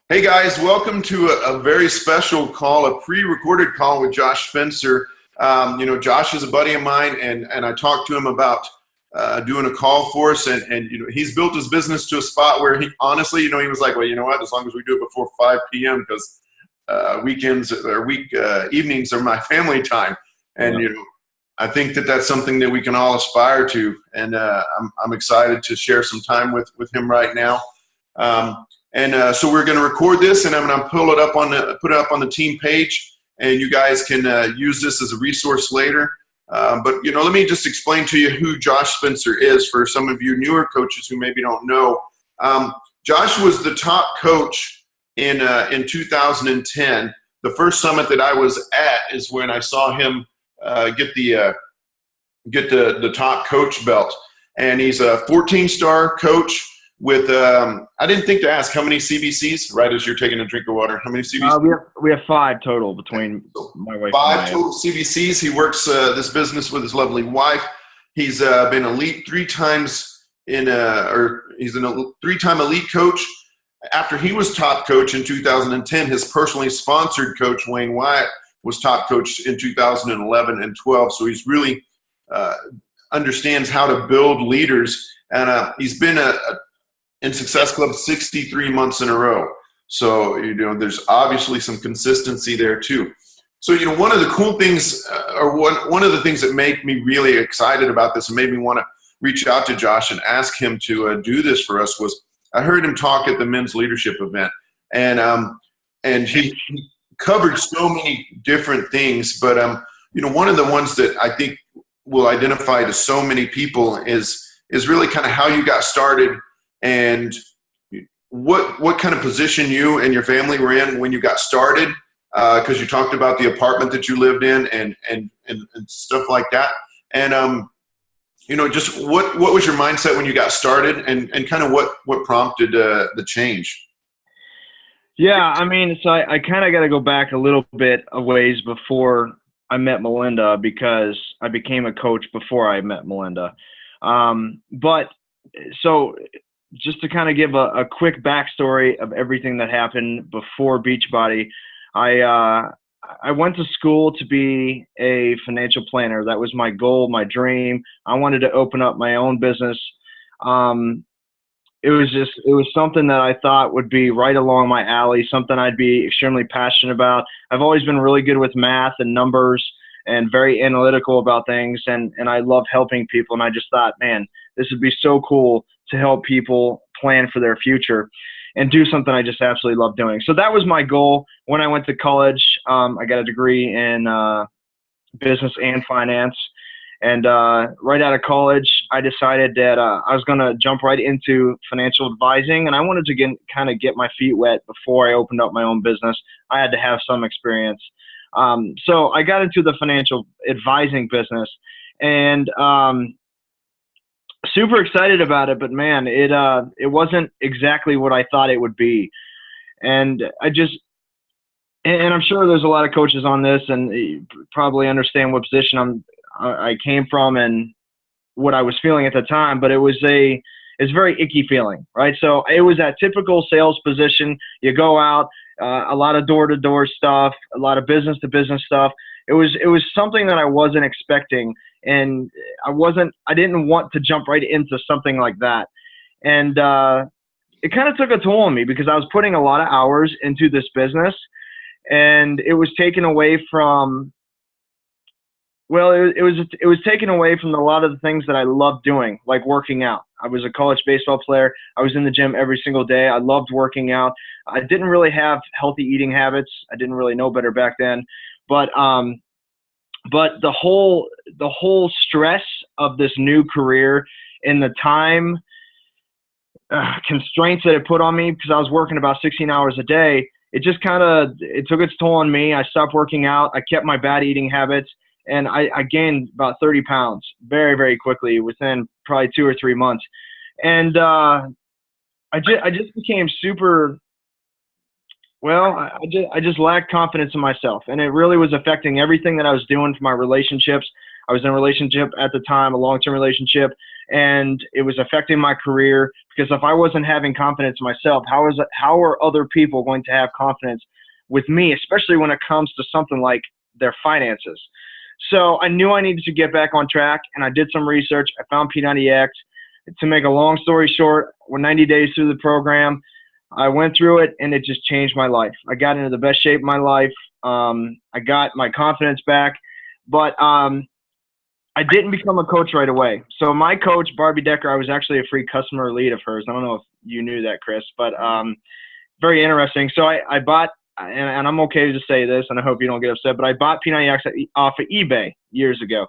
Hey guys, welcome to a very special call, a pre-recorded call with Josh Spencer. Josh is a buddy of mine, and I talked to him about doing a call for us, and he's built his business to a spot where he honestly, he was like, well, you know what, as long as we do it before 5 p.m. because weekends or evenings are my family time, and Yeah. I think that that's something that we can all aspire to, and I'm excited to share some time with him right now. So we're going to record this, and I'm going to put it up on the team page, and you guys can use this as a resource later. But let me just explain to you who Josh Spencer is for some of you newer coaches who maybe don't know. Josh was the top coach in 2010. The first summit that I was at is when I saw him get the top coach belt, and he's a 14-star coach. With I didn't think to ask how many CBCs. Right as you're taking a drink of water, how many CBCs? We have 5 total between my wife. Five total CBCs. He works this business with his lovely wife. He's been elite 3 times he's a 3-time elite coach. After he was top coach in 2010, his personally sponsored coach Wayne Wyatt was top coach in 2011 and 12. So he's really understands how to build leaders, and he's been in Success Club 63 months in a row. So, there's obviously some consistency there too. So, one of the cool things, or one of the things that make me really excited about this and made me want to reach out to Josh and ask him to do this for us was I heard him talk at the men's leadership event, and he covered so many different things. But, one of the ones that I think will identify to so many people is really kind of how you got started and what kind of position you and your family were in when you got started, because you talked about the apartment that you lived in and stuff like that. And, just what was your mindset when you got started, and kind of what prompted the change? Yeah, so I kind of got to go back a little bit a ways before I met Melinda, because I became a coach before I met Melinda. So just to kind of give a quick backstory of everything that happened before Beachbody, I went to school to be a financial planner. That was my goal, my dream. I wanted to open up my own business. It was something that I thought would be right along my alley, something I'd be extremely passionate about. I've always been really good with math and numbers and very analytical about things, and I love helping people. And I just thought, man, this would be so cool to help people plan for their future and do something I just absolutely love doing. So that was my goal. When I went to college, I got a degree in business and finance. And right out of college, I decided that I was going to jump right into financial advising, and I wanted to kind of get my feet wet before I opened up my own business. I had to have some experience. So I got into the financial advising business, and super excited about it, but man, it wasn't exactly what I thought it would be. And I'm sure there's a lot of coaches on this, and you probably understand what position I came from and what I was feeling at the time, but it's a very icky feeling, right? So it was that typical sales position. You go out, a lot of door-to-door stuff, a lot of business-to-business stuff. It was something that I wasn't expecting, and I didn't want to jump right into something like that. And it kind of took a toll on me, because I was putting a lot of hours into this business, and it was taken away from, it was taken away from a lot of the things that I loved doing, like working out. I was a college baseball player. I was in the gym every single day. I loved working out. I didn't really have healthy eating habits. I didn't really know better back then. But the whole stress of this new career and the time constraints that it put on me, because I was working about 16 hours a day, it took its toll on me. I stopped working out. I kept my bad eating habits, and I gained about 30 pounds very, very quickly within probably 2 or 3 months. And I just became super. I just lacked confidence in myself, and it really was affecting everything that I was doing for my relationships. I was in a relationship at the time, a long-term relationship, and it was affecting my career, because if I wasn't having confidence in myself, how are other people going to have confidence with me, especially when it comes to something like their finances? So I knew I needed to get back on track, and I did some research. I found P90X. To make a long story short, we're 90 days through the program. I went through it, and it just changed my life. I got into the best shape of my life. I got my confidence back, but I didn't become a coach right away. So my coach, Barbie Decker, I was actually a free customer lead of hers. I don't know if you knew that, Chris, but very interesting. So I bought, and I'm okay to say this, and I hope you don't get upset, but I bought P90X off of eBay years ago.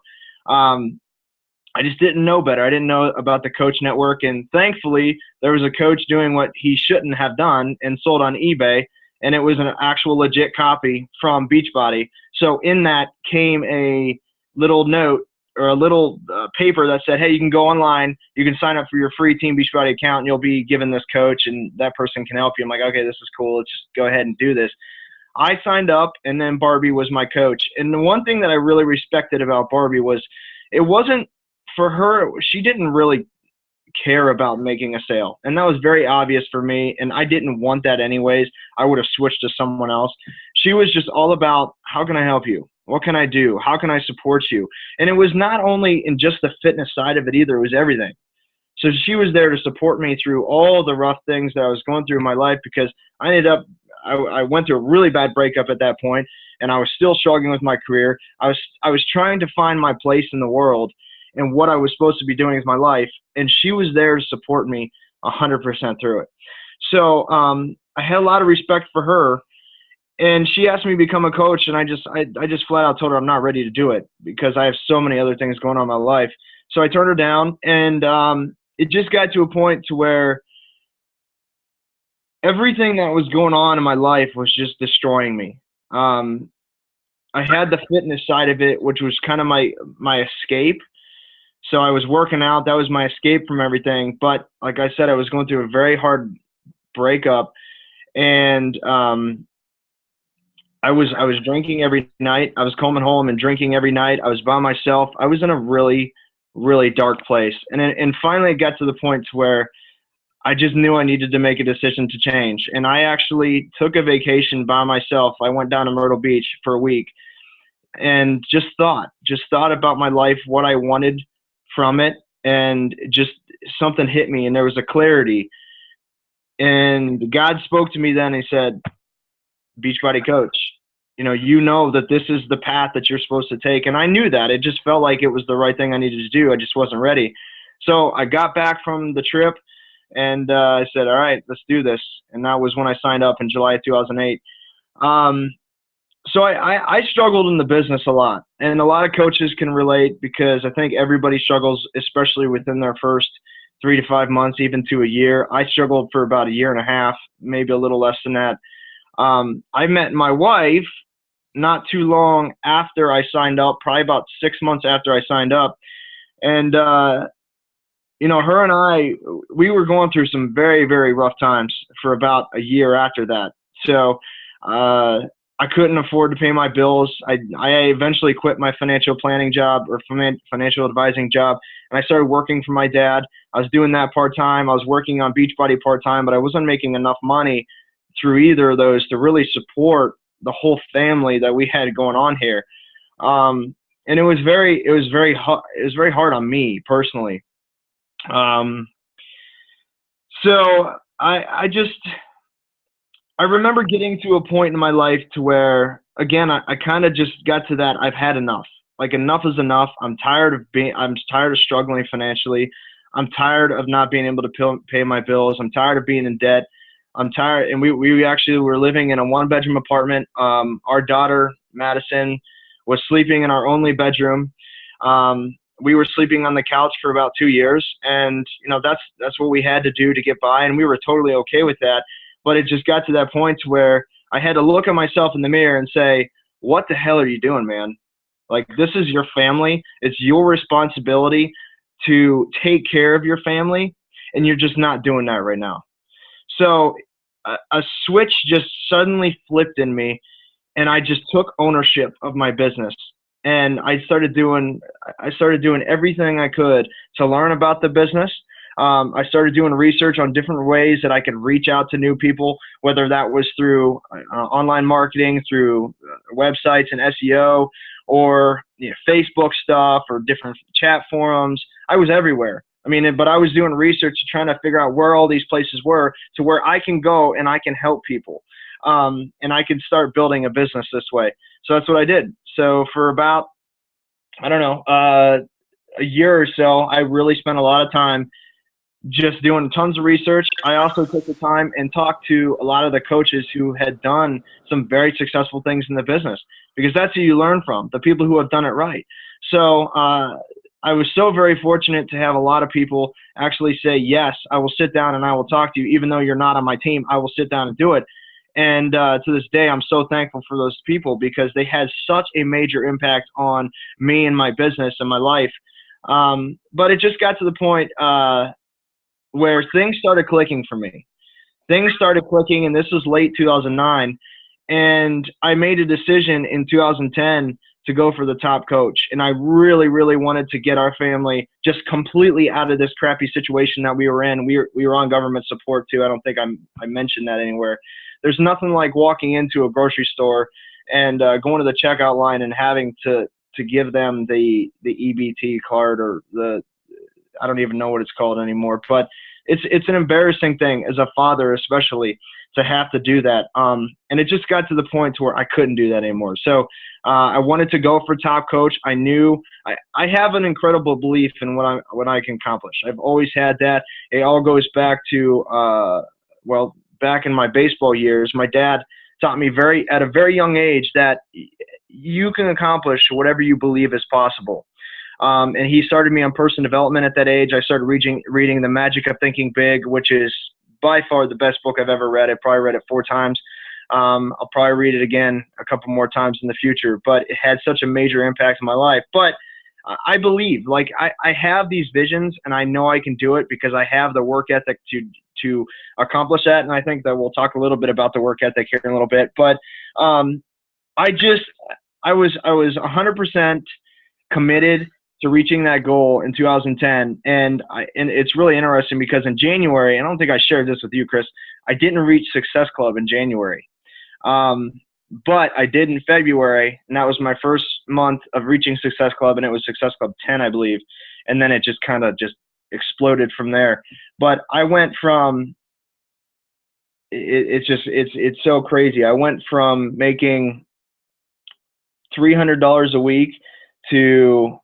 I just didn't know better. I didn't know about the coach network, and thankfully there was a coach doing what he shouldn't have done and sold on eBay, and it was an actual legit copy from Beachbody. So in that came a little note or a little paper that said, hey, you can go online, you can sign up for your free Team Beachbody account, and you'll be given this coach, and that person can help you. I'm like, okay, this is cool. Let's just go ahead and do this. I signed up, and then Barbie was my coach. And the one thing that I really respected about Barbie was it wasn't for her. She didn't really care about making a sale, and that was very obvious for me, and I didn't want that anyways. I would have switched to someone else. She was just all about, how can I help you? What can I do? How can I support you? And it was not only in just the fitness side of it either, it was everything. So she was there to support me through all the rough things that I was going through in my life, because I went through a really bad breakup at that point, and I was still struggling with my career. I was trying to find my place in the world and what I was supposed to be doing with my life, and she was there to support me 100% through it. So I had a lot of respect for her, and she asked me to become a coach, and I just flat out told her I'm not ready to do it because I have so many other things going on in my life. So I turned her down, and it just got to a point to where everything that was going on in my life was just destroying me. I had the fitness side of it, which was kind of my escape. So I was working out. That was my escape from everything. But like I said, I was going through a very hard breakup, and I was drinking every night. I was coming home and drinking every night. I was by myself. I was in a really, really dark place. And finally it got to the point to where I just knew I needed to make a decision to change. And I actually took a vacation by myself. I went down to Myrtle Beach for a week and just thought about my life, what I wanted from it, and just something hit me, and there was a clarity. And God spoke to me then. He said, Beachbody coach, you know that this is the path that you're supposed to take. And I knew that. It just felt like it was the right thing I needed to do. I just wasn't ready. So I got back from the trip, and I said, all right, let's do this. And that was when I signed up in July of 2008. So I struggled in the business a lot, and a lot of coaches can relate, because I think everybody struggles, especially within their first 3 to 5 months, even to a year. I struggled for about a year and a half, maybe a little less than that. I met my wife not too long after I signed up, probably about 6 months after I signed up. And, her and I, we were going through some very, very rough times for about a year after that. So, I couldn't afford to pay my bills. I eventually quit my financial planning job or financial advising job, and I started working for my dad. I was doing that part-time. I was working on Beachbody part-time, but I wasn't making enough money through either of those to really support the whole family that we had going on here. And it was very hard on me personally. So I remember getting to a point in my life to where, again, I kind of just got to that. I've had enough. Like, enough is enough. I'm tired of struggling financially. I'm tired of not being able to pay my bills. I'm tired of being in debt. I'm tired. And we actually were living in a 1-bedroom apartment. Our daughter, Madison, was sleeping in our only bedroom. We were sleeping on the couch for about 2 years. And, that's what we had to do to get by. And we were totally okay with that. But it just got to that point where I had to look at myself in the mirror and say, what the hell are you doing, man? Like, this is your family. It's your responsibility to take care of your family, and you're just not doing that right now. So a switch just suddenly flipped in me, and I just took ownership of my business. and I started doing everything I could to learn about the business. I started doing research on different ways that I could reach out to new people, whether that was through online marketing, through websites and SEO, or Facebook stuff or different chat forums. I was everywhere. I mean, but I was doing research trying to figure out where all these places were to where I can go and I can help people. And I could start building a business this way. So that's what I did. So for about, I don't know, a year or so, I really spent a lot of time just doing tons of research. I also took the time and talked to a lot of the coaches who had done some very successful things in the business, because that's who you learn from, the people who have done it right. So I was so very fortunate to have a lot of people actually say, yes, I will sit down and I will talk to you. Even though you're not on my team, I will sit down and do it. And to this day, I'm so thankful for those people, because they had such a major impact on me and my business and my life. But it just got to the point where things started clicking for me. Things started clicking, and this was late 2009. And I made a decision in 2010 to go for the top coach. And I really, really wanted to get our family just completely out of this crappy situation that we were in. We were on government support too. I don't think I mentioned that anywhere. There's nothing like walking into a grocery store and going to the checkout line and having to give them the EBT card, or I don't even know what it's called anymore, but it's an embarrassing thing as a father, especially, to have to do that. And it just got to the point to where I couldn't do that anymore. So I wanted to go for top coach. I knew I have an incredible belief in what I can accomplish. I've always had that. It all goes back to, back in my baseball years, my dad taught me at a very young age that you can accomplish whatever you believe is possible. And he started me on personal development at that age. I started reading The Magic of Thinking Big, which is by far the best book I've ever read. I probably read it 4 times. I'll probably read it again a couple more times in the future, but it had such a major impact on my life. But I believe, like, I have these visions, and I know I can do it because I have the work ethic to accomplish that. And I think that we'll talk a little bit about the work ethic here in a little bit. But I was 100% committed to reaching that goal in 2010. And it's really interesting because in January, I don't think I shared this with you, Chris, I didn't reach Success Club in January. But I did in February, and that was my first month of reaching Success Club, and it was Success Club 10, I believe. And then it just kind of just exploded from there. But I went from, it's so crazy. I went from making $300 a week to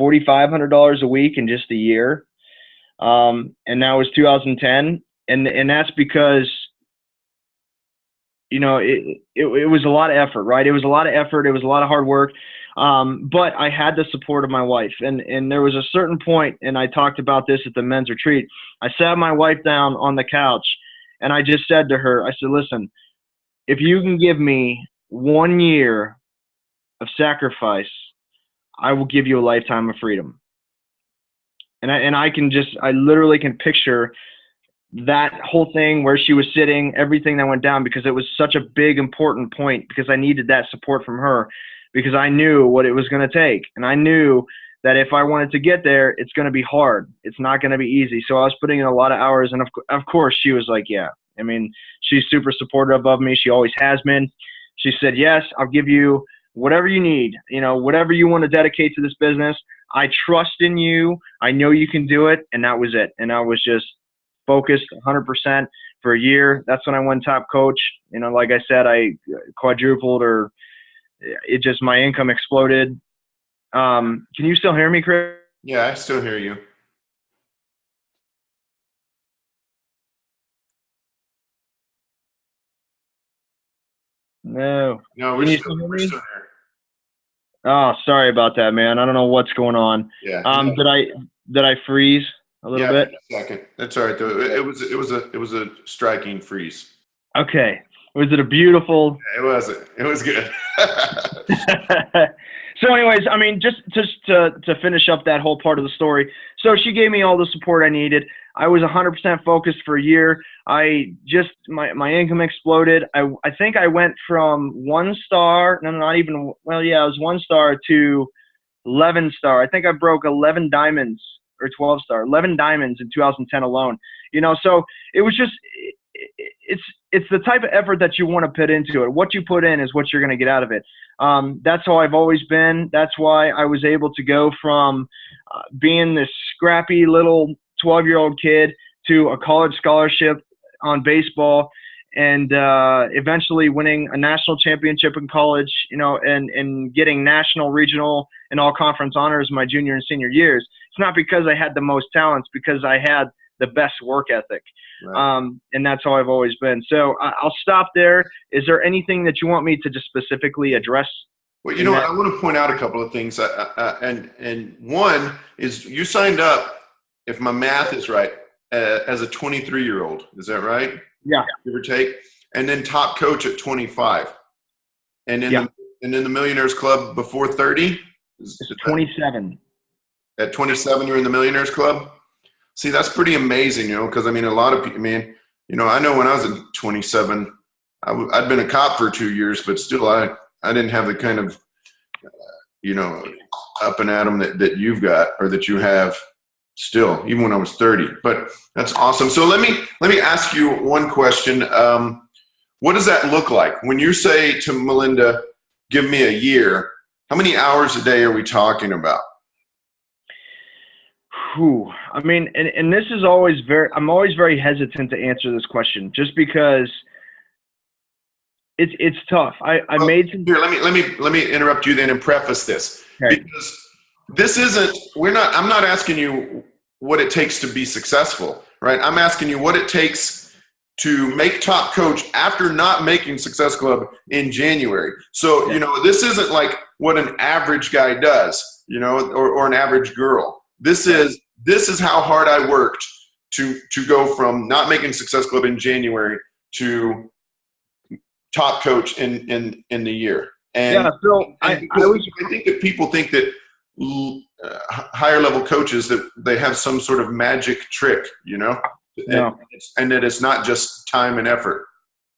$4,500 a week in just a year. And that was 2010. And that's because, you know, it was a lot of effort, right? It was a lot of effort. It was a lot of hard work. But I had the support of my wife. And there was a certain point, and I talked about this at the men's retreat. I sat my wife down on the couch, and I just said to her, I said, listen, if you can give me 1 year of sacrifice, I will give you a lifetime of freedom. And I literally can picture that whole thing where she was sitting, everything that went down, because it was such a big, important point, because I needed that support from her, because I knew what it was going to take. And I knew that if I wanted to get there, it's going to be hard. It's not going to be easy. So I was putting in a lot of hours. And of course she was like, yeah, I mean, she's super supportive of me. She always has been. She said, yes, I'll give you whatever you need, you know, whatever you want to dedicate to this business. I trust in you. I know you can do it. And that was it. And I was just focused 100% for a year. That's when I went top coach. You know, like I said, I quadrupled, or it just, my income exploded. Can you still hear me, Chris? Yeah, I still hear you. No, we're still here. Oh, sorry about that, man. I don't know what's going on. Yeah. Did I freeze a little bit? For a second. That's all right though. It was a striking freeze. Okay. Was it a beautiful? It wasn't. It was good. So anyways, I mean, just to finish up that whole part of the story. So she gave me all the support I needed. I was 100% focused for a year. My income exploded. I think I went from 1 star, no, not even, well, yeah, it was 1 star to 11 star. I think I broke 11 diamonds or 12 star, 11 diamonds in 2010 alone. So it was just, it's the type of effort that you want to put into it. What you put in is what you're going to get out of it. That's how I've always been. That's why I was able to go from being this scrappy little 12-year-old kid to a college scholarship on baseball, and eventually winning a national championship in college, and getting national, regional, and all conference honors my junior and senior years. It's not because I had the most talents, because I had the best work ethic. Right. And that's how I've always been. So I'll stop there. Is there anything that you want me to just specifically address? Well, I want to point out a couple of things. And one is, you signed up, if my math is right, as a 23-year-old. Is that right? Yeah. Give or take. And then top coach at 25. And then the Millionaires Club before 30? It's 27. At 27, you're in the Millionaires Club? See, that's pretty amazing, because, a lot of people, I know when I was 27, I'd been a cop for 2 years, but still I didn't have the kind of, up and at 'em that you've got, or that you have still, even when I was 30. But that's awesome. So let me ask you one question. What does that look like? When you say to Melinda, give me a year, how many hours a day are we talking about? And this is always I'm always very hesitant to answer this question, just because it's tough. I made some. Here, let me interrupt you then and preface this. Okay. Because I'm not asking you what it takes to be successful, right? I'm asking you what it takes to make top coach after not making Success Club in January. So, this isn't like what an average guy does, or an average girl. This is how hard I worked to go from not making Success Club in January to top coach in the year. And yeah, so I think that people think that higher level coaches, that they have some sort of magic trick, No. And that it's not just time and effort.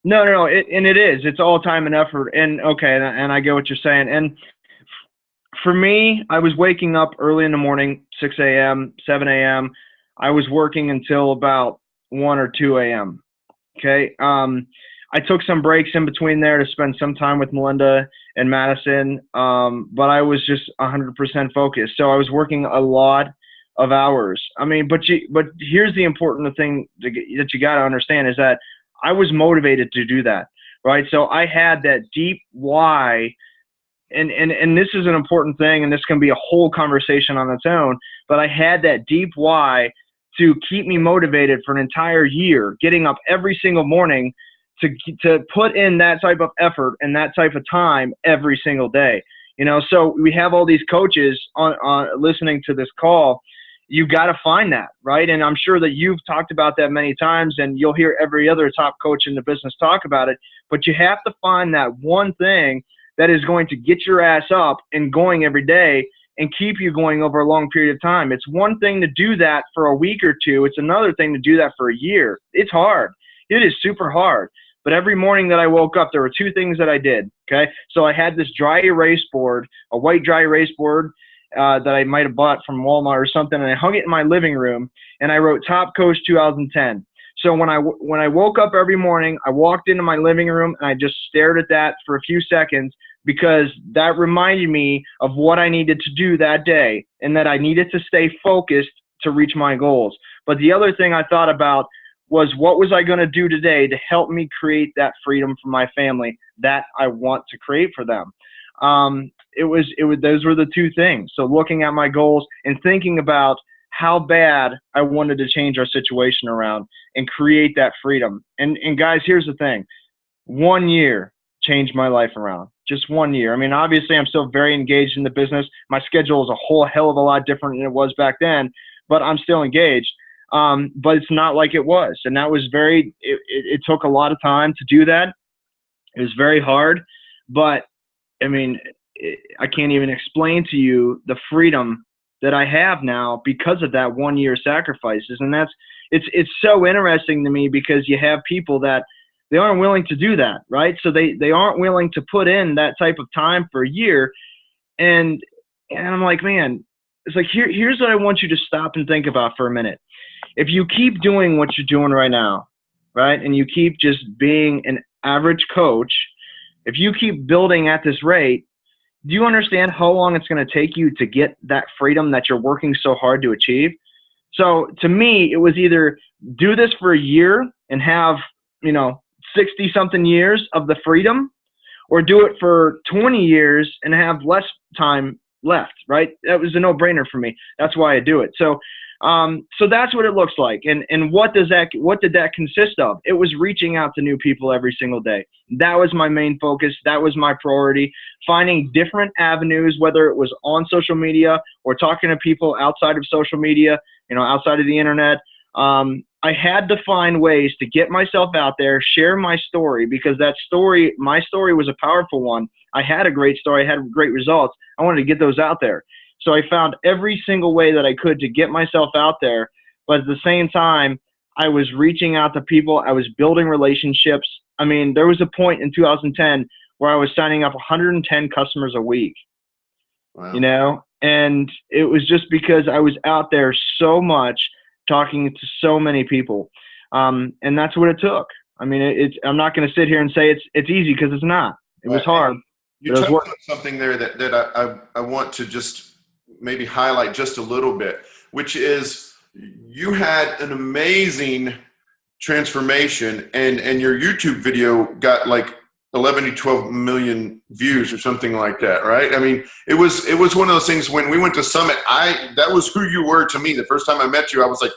No. It is. It's all time and effort. And okay, and I get what you're saying. And for me, I was waking up early in the morning, 6 a.m., 7 a.m. I was working until about 1 or 2 a.m. Okay. I took some breaks in between there to spend some time with Melinda and Madison, but I was just 100% focused. So I was working a lot of hours. But here's the important thing that you got to understand, is that I was motivated to do that, right? So I had that deep why. And this is an important thing, and this can be a whole conversation on its own, but I had that deep why to keep me motivated for an entire year, getting up every single morning to put in that type of effort and that type of time every single day. So we have all these coaches on listening to this call. You got to find that, right? And I'm sure that you've talked about that many times, and you'll hear every other top coach in the business talk about it, but you have to find that one thing that is going to get your ass up and going every day and keep you going over a long period of time. It's one thing to do that for a week or two. It's another thing to do that for a year. It's hard. It is super hard. But every morning that I woke up, there were two things that I did, okay? So I had this dry erase board, a white dry erase board that I might have bought from Walmart or something, and I hung it in my living room, and I wrote Top Coach 2010. So when I woke up every morning, I walked into my living room, and I just stared at that for a few seconds, because that reminded me of what I needed to do that day, and that I needed to stay focused to reach my goals. But the other thing I thought about was, what was I going to do today to help me create that freedom for my family that I want to create for them? Those were the two things. So looking at my goals and thinking about how bad I wanted to change our situation around and create that freedom. And guys, here's the thing. 1 year changed my life around. Just 1 year. Obviously I'm still very engaged in the business. My schedule is a whole hell of a lot different than it was back then, but I'm still engaged. But it's not like it was. And that was it took a lot of time to do that. It was very hard, but I can't even explain to you the freedom that I have now because of that 1 year sacrifices. And it's so interesting to me because you have people that they aren't willing to do that, right? So they aren't willing to put in that type of time for a year. And I'm like, man, it's like, here's what I want you to stop and think about for a minute. If you keep doing what you're doing right now, right, and you keep just being an average coach, if you keep building at this rate, do you understand how long it's going to take you to get that freedom that you're working so hard to achieve? So to me, it was either do this for a year and have, 60 something years of the freedom, or do it for 20 years and have less time left, right? That was a no-brainer for me. That's why I do it. So that's what it looks like. And what did that consist of? It was reaching out to new people every single day. That was my main focus. That was my priority. Finding different avenues, whether it was on social media or talking to people outside of social media, outside of the internet. I had to find ways to get myself out there, share my story, because my story was a powerful one. I had a great story. I had great results. I wanted to get those out there. So I found every single way that I could to get myself out there. But at the same time, I was reaching out to people. I was building relationships. I mean, there was a point in 2010 where I was signing up 110 customers a week. Wow. And it was just because I was out there so much, talking to so many people. And that's what it took. I mean, I'm not going to sit here and say it's easy, because it's not. It was hard. You touched on something there that I want to just maybe highlight just a little bit, which is you had an amazing transformation, and your YouTube video got like 11 to 12 million views or something like that, right? I mean, it was one of those things. When we went to Summit, that was who you were to me. The first time I met you, I was like,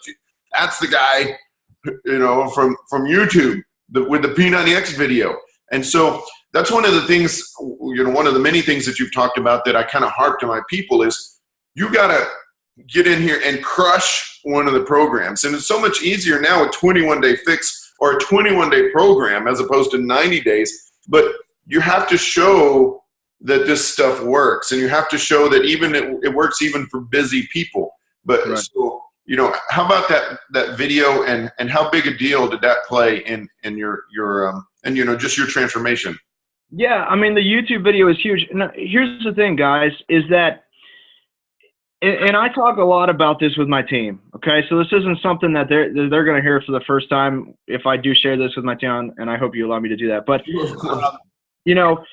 that's the guy, from YouTube with the P90X video. And so that's one of the things, one of the many things that you've talked about that I kind of harp to my people is you got to get in here and crush one of the programs. And it's so much easier now, a 21-day fix or a 21-day program as opposed to 90 days. But you have to show that this stuff works, and you have to show that even it works even for busy people. But right. So, how about that video, and how big a deal did that play in your just your transformation? Yeah, I mean, the YouTube video is huge. And here's the thing, guys, is that, and I talk a lot about this with my team. Okay, so this isn't something that they're going to hear for the first time if I do share this with my team, and I hope you allow me to do that. But the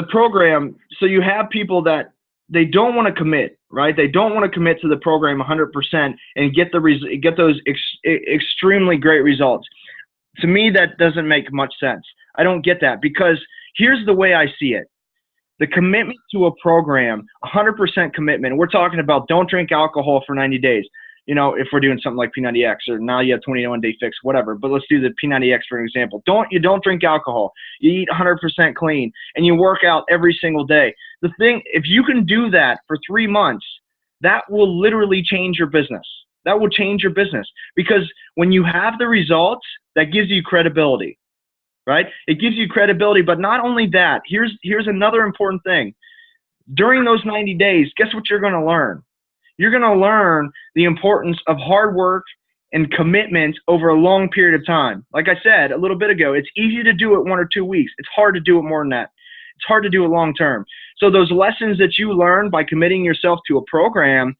program. So you have people that they don't want to commit, right? They don't want to commit to the program 100% and get those extremely great results. To me, that doesn't make much sense. I don't get that, because here's the way I see it. The commitment to a program, 100% commitment. We're talking about don't drink alcohol for 90 days. If we're doing something like P90X, or now you have 21-day fix, whatever. But let's do the P90X for an example. You don't drink alcohol. You eat 100% clean, and you work out every single day. The thing, if you can do that for 3 months, that will literally change your business. That will change your business, because when you have the results, that gives you credibility. Right? It gives you credibility, but not only that, here's another important thing. During those 90 days, guess what you're going to learn? You're going to learn the importance of hard work and commitment over a long period of time. Like I said a little bit ago, it's easy to do it 1 or 2 weeks. It's hard to do it more than that. It's hard to do it long term. So those lessons that you learn by committing yourself to a program,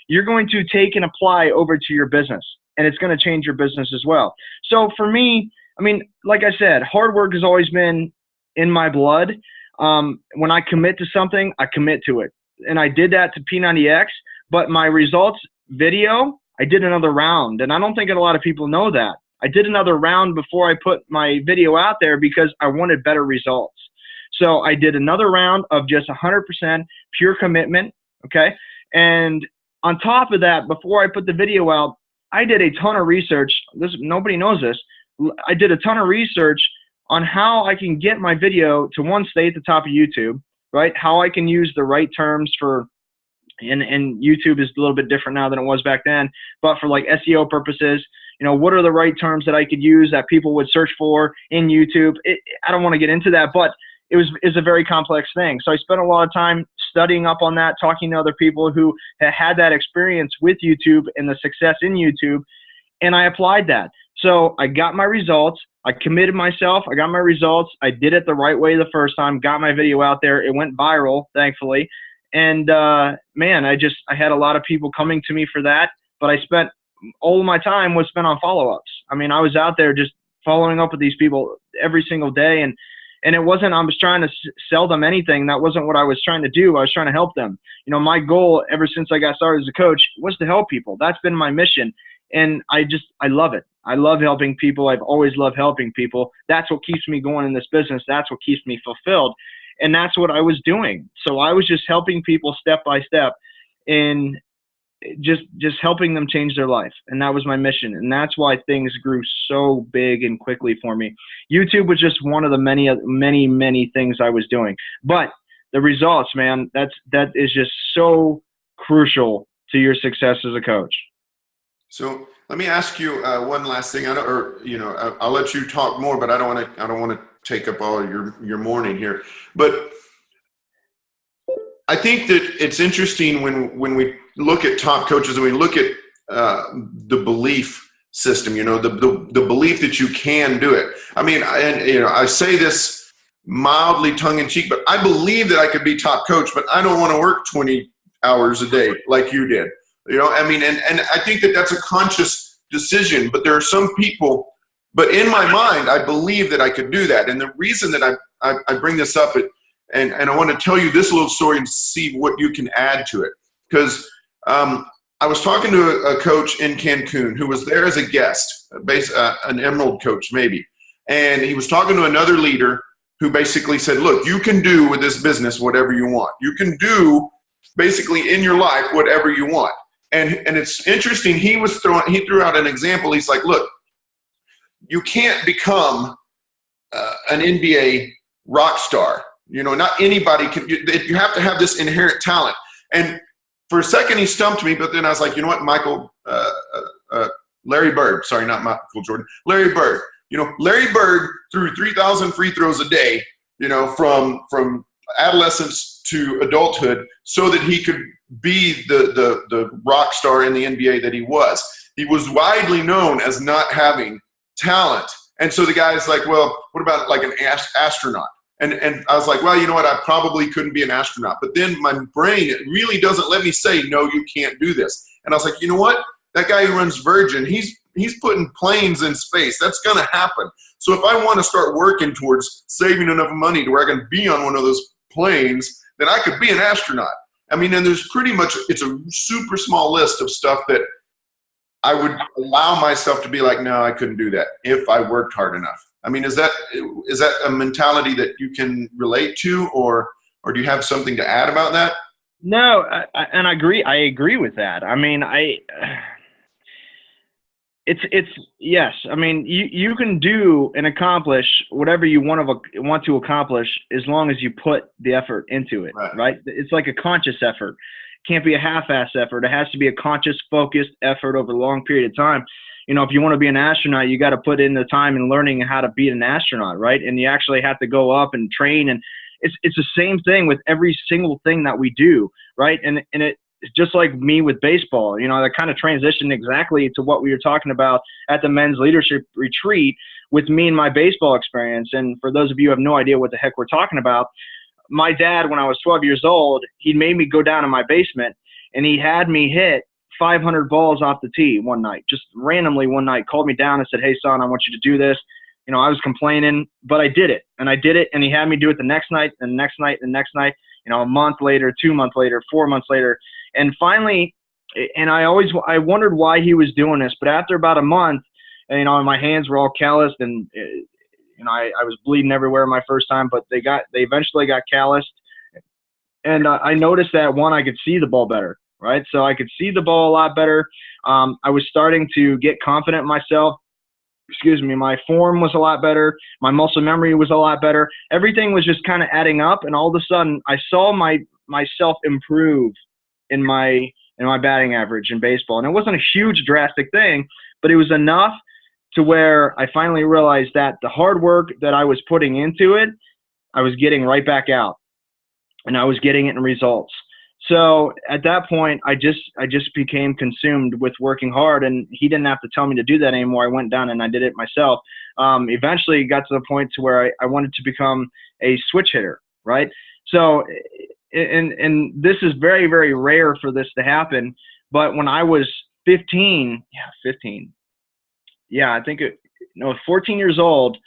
you're going to take and apply over to your business, and it's going to change your business as well. So for me, I mean, like I said, hard work has always been in my blood. When I commit to something, I commit to it. And I did that to P90X, but my results video, I did another round. And I don't think a lot of people know that. I did another round before I put my video out there because I wanted better results. So I did another round of just 100% pure commitment, okay? And on top of that, before I put the video out, I did a ton of research. Nobody knows this. I did a ton of research on how I can get my video to stay at the top of YouTube, right? How I can use the right terms for, and YouTube is a little bit different now than it was back then, but for like SEO purposes, what are the right terms that I could use that people would search for in YouTube? I don't want to get into that, but is a very complex thing. So I spent a lot of time studying up on that, talking to other people who had that experience with YouTube and the success in YouTube, and I applied that. So I got my results. I committed myself. I got my results. I did it the right way the first time, got my video out there. It went viral, thankfully. And man, I had a lot of people coming to me for that, but I spent all of my time was spent on follow-ups. I mean, I was out there just following up with these people every single day, and it wasn't I was trying to sell them anything. That wasn't what I was trying to do. I was trying to help them. You know, my goal ever since I got started as a coach was to help people. That's been my mission, and I love it. I love helping people. I've always loved helping people. That's what keeps me going in this business. That's what keeps me fulfilled, and that's what I was doing. So I was just helping people step by step, and just helping them change their life. And that was my mission. And that's why things grew so big and quickly for me. YouTube was just one of the many things I was doing. But the results, man, that is just so crucial to your success as a coach. So let me ask you one last thing. I'll let you talk more, but I don't want to take up all your morning here. But I think that it's interesting when we look at top coaches and we look at the belief system, the belief that you can do it. I mean, I say this mildly tongue-in-cheek, but I believe that I could be top coach, but I don't want to work 20 hours a day like you did. I mean, and I think that that's a conscious decision, but there are some people, but in my mind, I believe that I could do that. And the reason that I bring this up, and I want to tell you this little story and see what you can add to it. Because I was talking to a coach in Cancun who was there as a guest, an Emerald coach maybe. And he was talking to another leader who basically said, look, you can do with this business whatever you want. You can do basically in your life whatever you want. And it's interesting, he threw out an example. He's like, look, you can't become an NBA rock star. Not anybody can. You have to have this inherent talent. And for a second, he stumped me, but then I was like, you know what, Larry Bird. Sorry, not Michael Jordan. Larry Bird. Larry Bird threw 3,000 free throws a day. From adolescence to adulthood, so that he could be the rock star in the NBA that he was. He was widely known as not having talent, and so the guy's like, well, what about like an astronaut? And I was like, well, you know what? I probably couldn't be an astronaut. But then my brain really doesn't let me say, no, you can't do this. And I was like, you know what? That guy who runs Virgin, he's putting planes in space. That's going to happen. So if I want to start working towards saving enough money to where I can be on one of those planes, then I could be an astronaut. I mean, and there's it's a super small list of stuff that I would allow myself to be like, no, I couldn't do that if I worked hard enough. I mean, is that a mentality that you can relate to, or do you have something to add about that? No, and I agree with that. I mean, it's yes. I mean, you can do and accomplish whatever you want to accomplish as long as you put the effort into it, right? It's like a conscious effort. It can't be a half-ass effort. It has to be a conscious, focused effort over a long period of time. If you want to be an astronaut, you got to put in the time in learning how to be an astronaut, right? And you actually have to go up and train. And it's the same thing with every single thing that we do, right? And it's just like me with baseball. That kind of transitioned exactly to what we were talking about at the men's leadership retreat with me and my baseball experience. And for those of you who have no idea what the heck we're talking about, my dad, when I was 12 years old, he made me go down in my basement and he had me hit 500 balls off the tee one night, just randomly one night, called me down and said, hey, son, I want you to do this. I was complaining, but I did it. And he had me do it the next night, and the next night, and the next night, a month later, 2 months later, 4 months later. And finally, and I wondered why he was doing this, but after about a month, and, my hands were all calloused, and, I was bleeding everywhere my first time, but they eventually got calloused. And I noticed that, one, I could see the ball better. Right, so I could see the ball a lot better. I was starting to get confident in myself. My form was a lot better. My muscle memory was a lot better. Everything was just kind of adding up, and all of a sudden, I saw myself improve in my batting average in baseball. And it wasn't a huge, drastic thing, but it was enough to where I finally realized that the hard work that I was putting into it, I was getting right back out, and I was getting it in results. So at that point, I just became consumed with working hard, and he didn't have to tell me to do that anymore. I went down and I did it myself. Eventually, it got to the point to where I wanted to become a switch hitter, right? So, and this is very, very rare for this to happen. But when I was 15, I think 14 years old.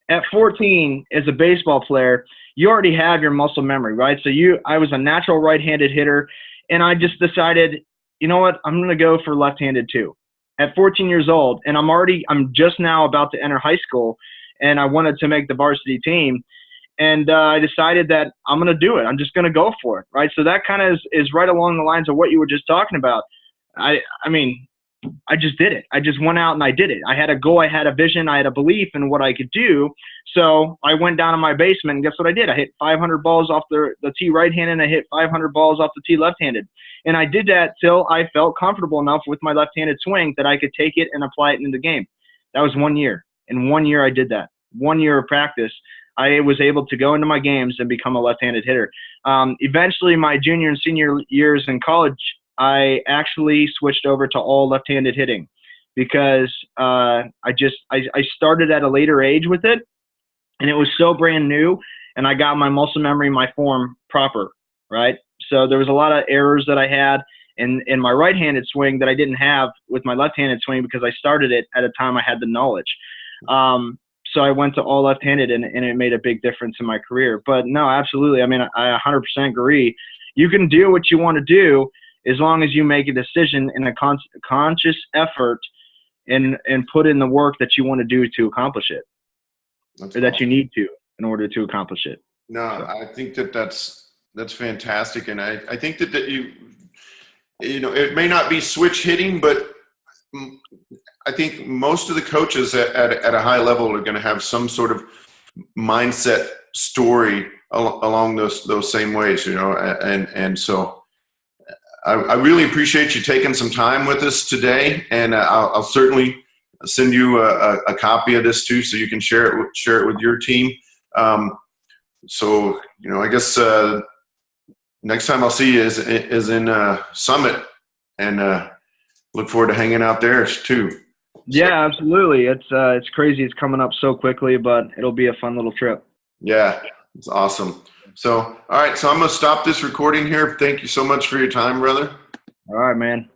At 14, as a baseball player, you already have your muscle memory, right? So I was a natural right-handed hitter, and I just decided, you know what, I'm going to go for left-handed too. At 14 years old, and I'm just now about to enter high school, and I wanted to make the varsity team, and I decided that I'm going to do it. I'm just going to go for it, right? So that kind of is right along the lines of what you were just talking about. I mean, I just did it. I just went out and I did it. I had a goal. I had a vision. I had a belief in what I could do. So I went down in my basement, and guess what I did? I hit 500 balls off the tee right-handed, and I hit 500 balls off the tee left-handed. And I did that till I felt comfortable enough with my left-handed swing that I could take it and apply it in the game. That was 1 year. In 1 year, I did that. 1 year of practice, I was able to go into my games and become a left-handed hitter. Eventually, my junior and senior years in college, I actually switched over to all left-handed hitting because I started at a later age with it, and it was so brand new, and I got my muscle memory, my form proper, right? So there was a lot of errors that I had in my right-handed swing that I didn't have with my left-handed swing because I started it at a time I had the knowledge. So I went to all left-handed, and it made a big difference in my career. But no, absolutely. I mean, I 100% agree. You can do what you want to do as long as you make a decision and a conscious effort and put in the work that you want to do to accomplish it. That's or awesome. that you need to in order to accomplish it. No, So. I think that's fantastic. And I think that you know, it may not be switch hitting, but I think most of the coaches at a high level are going to have some sort of mindset story along those same ways, you know, and so I really appreciate you taking some time with us today, and I'll certainly send you a copy of this too, so you can share it with your team. So, you know, I guess next time I'll see you is in Summit, and look forward to hanging out there too. Yeah, absolutely. It's crazy. It's coming up so quickly, but it'll be a fun little trip. Yeah, it's awesome. So, all right. So I'm going to stop this recording here. Thank you so much for your time, brother. All right, man.